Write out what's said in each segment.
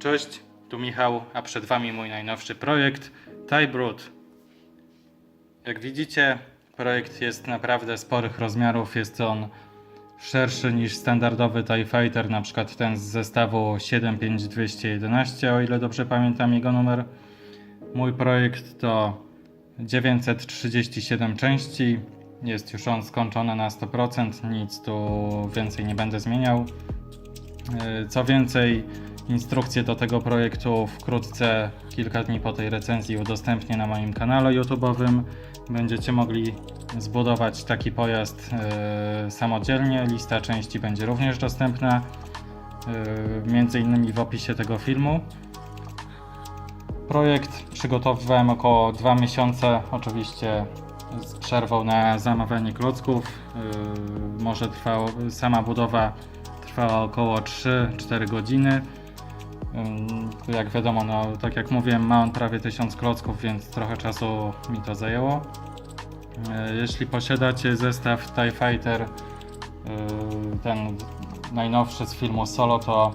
Cześć, tu Michał, a przed Wami mój najnowszy projekt TIE Brood. Jak widzicie, projekt jest naprawdę sporych rozmiarów, jest on szerszy niż standardowy TIE Fighter, na przykład ten z zestawu 75211, o ile dobrze pamiętam jego numer. Mój projekt to 937 części, jest już on skończony na 100%, nic tu więcej nie będę zmieniał. Co więcej, instrukcję do tego projektu wkrótce, kilka dni po tej recenzji, udostępnię na moim kanale YouTube'owym. Będziecie mogli zbudować taki pojazd samodzielnie. Lista części będzie również dostępna, między innymi w opisie tego filmu. Projekt przygotowywałem około 2 miesiące, oczywiście z przerwą na zamawianie klocków. Może trwało, sama budowa trwała około 3-4 godziny. Jak wiadomo, no, tak jak mówiłem, ma on prawie 1000 klocków, więc trochę czasu mi to zajęło. Jeśli posiadacie zestaw TIE Fighter, ten najnowszy z filmu Solo, to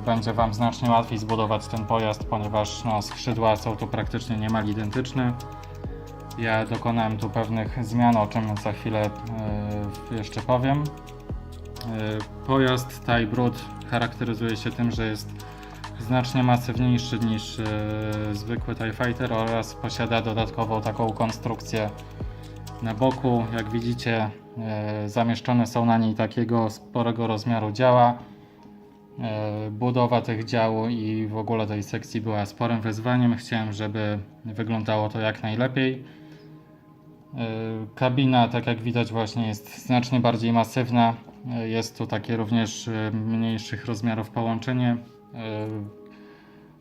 będzie Wam znacznie łatwiej zbudować ten pojazd, ponieważ no, skrzydła są tu praktycznie niemal identyczne. Ja dokonałem tu pewnych zmian, o czym za chwilę jeszcze powiem. Pojazd TIE Brood charakteryzuje się tym, że jest znacznie masywniejszy niż zwykły TIE Fighter oraz posiada dodatkową taką konstrukcję na boku. Jak widzicie, zamieszczone są na niej takiego sporego rozmiaru działa. Budowa tych dział i w ogóle tej sekcji była sporym wyzwaniem. Chciałem, żeby wyglądało to jak najlepiej. Kabina, tak jak widać, właśnie jest znacznie bardziej masywna. Jest tu takie również mniejszych rozmiarów połączenie.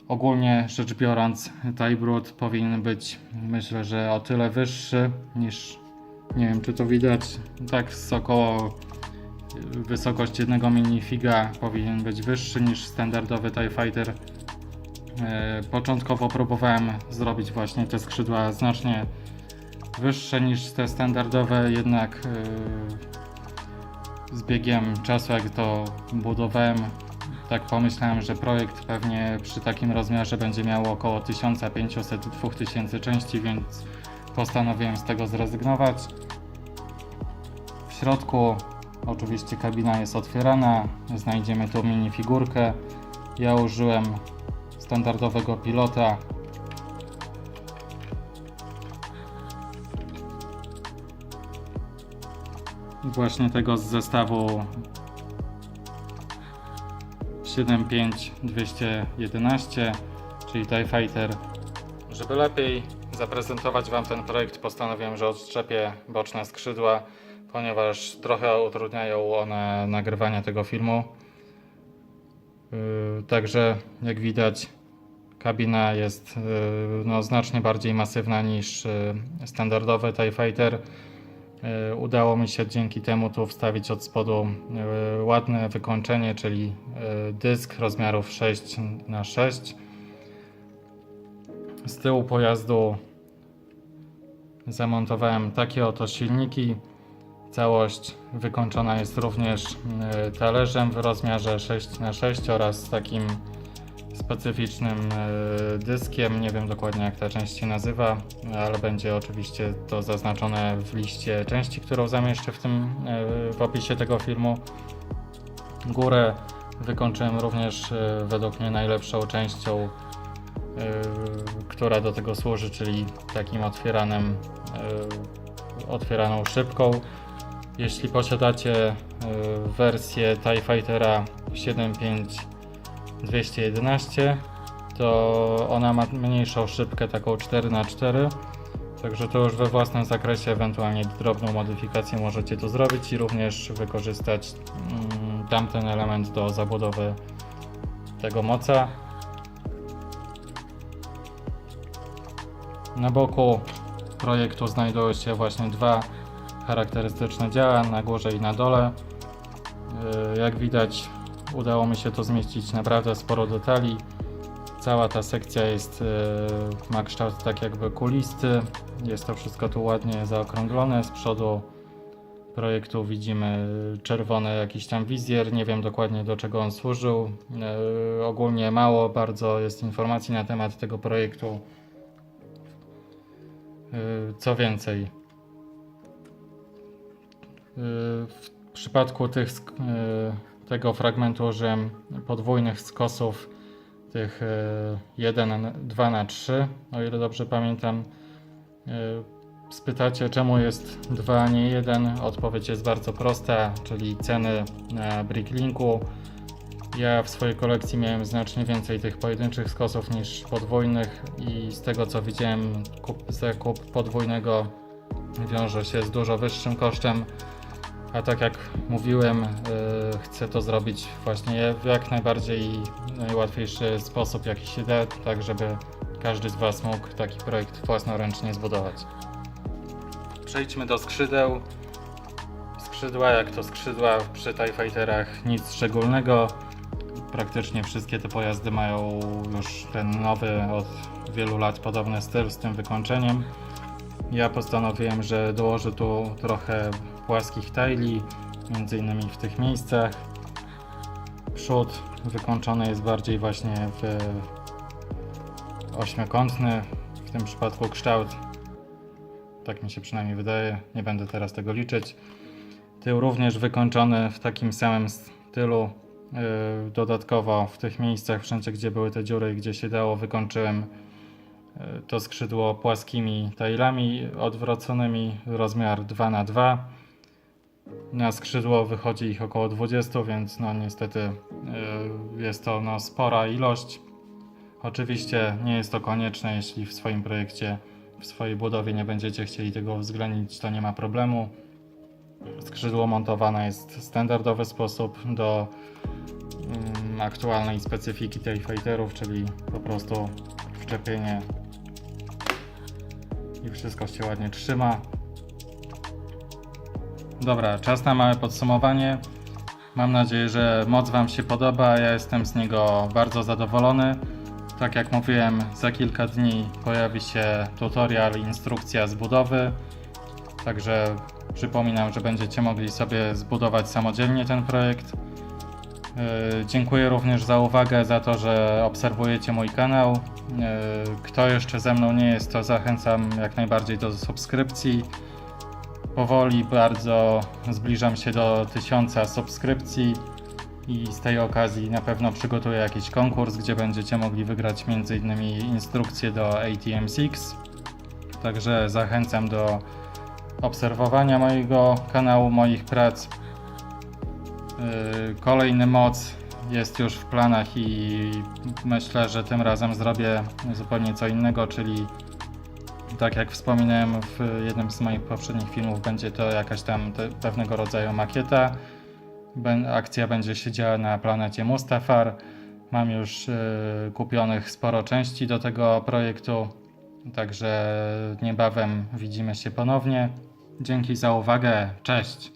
Ogólnie rzecz biorąc, TIE Brood powinien być, myślę, że o tyle wyższy niż, nie wiem czy to widać, tak z około wysokość jednego minifiga powinien być wyższy niż standardowy TIE Fighter. Początkowo próbowałem zrobić właśnie te skrzydła znacznie wyższe niż te standardowe, jednak z biegiem czasu, jak to budowałem, tak pomyślałem, że projekt pewnie przy takim rozmiarze będzie miał około 1500-2000 części, więc postanowiłem z tego zrezygnować. W środku oczywiście kabina jest otwierana, znajdziemy tu minifigurkę. Ja użyłem standardowego pilota. Właśnie tego z zestawu 75211, czyli TIE Fighter. Żeby lepiej zaprezentować Wam ten projekt, postanowiłem, że odszczepię boczne skrzydła, ponieważ trochę utrudniają one nagrywanie tego filmu. Także jak widać, kabina jest no, znacznie bardziej masywna niż standardowy TIE Fighter. Udało mi się dzięki temu tu wstawić od spodu ładne wykończenie, czyli dysk rozmiarów 6x6. Z tyłu pojazdu zamontowałem takie oto silniki. Całość wykończona jest również talerzem w rozmiarze 6x6 oraz takim specyficznym dyskiem. Nie wiem dokładnie jak ta część się nazywa, ale będzie oczywiście to zaznaczone w liście części, którą zamieszczę w opisie tego filmu. Górę wykończyłem również według mnie najlepszą częścią, która do tego służy, czyli takim otwieraną szybką. Jeśli posiadacie wersję TIE Fightera 75211, to ona ma mniejszą szybkę, taką 4x4, także to już we własnym zakresie, ewentualnie drobną modyfikację możecie tu zrobić i również wykorzystać tamten element do zabudowy tego moca. Na boku projektu znajdują się właśnie dwa charakterystyczne działa, na górze i na dole. Jak widać, udało mi się to zmieścić naprawdę sporo detali. Cała ta sekcja ma kształt tak jakby kulisty. Jest to wszystko tu ładnie zaokrąglone. Z przodu projektu widzimy czerwony jakiś tam wizjer, nie wiem dokładnie do czego on służył. Ogólnie mało bardzo jest informacji na temat tego projektu. Co więcej, w przypadku tego fragmentu użyłem podwójnych skosów, tych 1, 2 na 3, o ile dobrze pamiętam. Spytacie, czemu jest 2, a nie 1? Odpowiedź jest bardzo prosta, czyli ceny na Bricklinku. Ja w swojej kolekcji miałem znacznie więcej tych pojedynczych skosów niż podwójnych i z tego co widziałem, zakup podwójnego wiąże się z dużo wyższym kosztem, a tak jak mówiłem, chcę to zrobić właśnie w jak najbardziej najłatwiejszy sposób jaki się da, tak żeby każdy z Was mógł taki projekt własnoręcznie zbudować. Przejdźmy do skrzydeł. Skrzydła, jak to skrzydła przy TIE Fighterach, nic szczególnego. Praktycznie wszystkie te pojazdy mają już ten nowy, od wielu lat podobny styl z tym wykończeniem. Ja postanowiłem, że dołożę tu trochę płaskich taili, między innymi w tych miejscach. Przód wykończony jest bardziej właśnie w ośmiokątny, w tym przypadku kształt. Tak mi się przynajmniej wydaje, nie będę teraz tego liczyć. Tył również wykończony w takim samym stylu. Dodatkowo w tych miejscach, wszędzie gdzie były te dziury i gdzie się dało, wykończyłem to skrzydło płaskimi tailami odwróconymi, rozmiar 2x2. Na skrzydło wychodzi ich około 20, więc no niestety jest to no spora ilość. Oczywiście nie jest to konieczne, jeśli w swoim projekcie, w swojej budowie nie będziecie chcieli tego uwzględnić, to nie ma problemu. Skrzydło montowane jest w standardowy sposób do aktualnej specyfiki TIE Fighterów, czyli po prostu wczepienie i wszystko się ładnie trzyma. Dobra, czas na małe podsumowanie. Mam nadzieję, że moc Wam się podoba, ja jestem z niego bardzo zadowolony. Tak jak mówiłem, za kilka dni pojawi się tutorial i instrukcja z budowy, także przypominam, że będziecie mogli sobie zbudować samodzielnie ten projekt. Dziękuję również za uwagę, za to, że obserwujecie mój kanał. Kto jeszcze ze mną nie jest, to zachęcam jak najbardziej do subskrypcji. Powoli bardzo zbliżam się do 1000 subskrypcji i z tej okazji na pewno przygotuję jakiś konkurs, gdzie będziecie mogli wygrać m.in. instrukcję do ATM6. Także zachęcam do obserwowania mojego kanału, moich prac. Kolejny moc jest już w planach i myślę, że tym razem zrobię zupełnie co innego, czyli tak jak wspominałem w jednym z moich poprzednich filmów, będzie to jakaś tam pewnego rodzaju makieta. Akcja będzie się działa na planecie Mustafar. Mam już kupionych sporo części do tego projektu, także niebawem widzimy się ponownie. Dzięki za uwagę, cześć!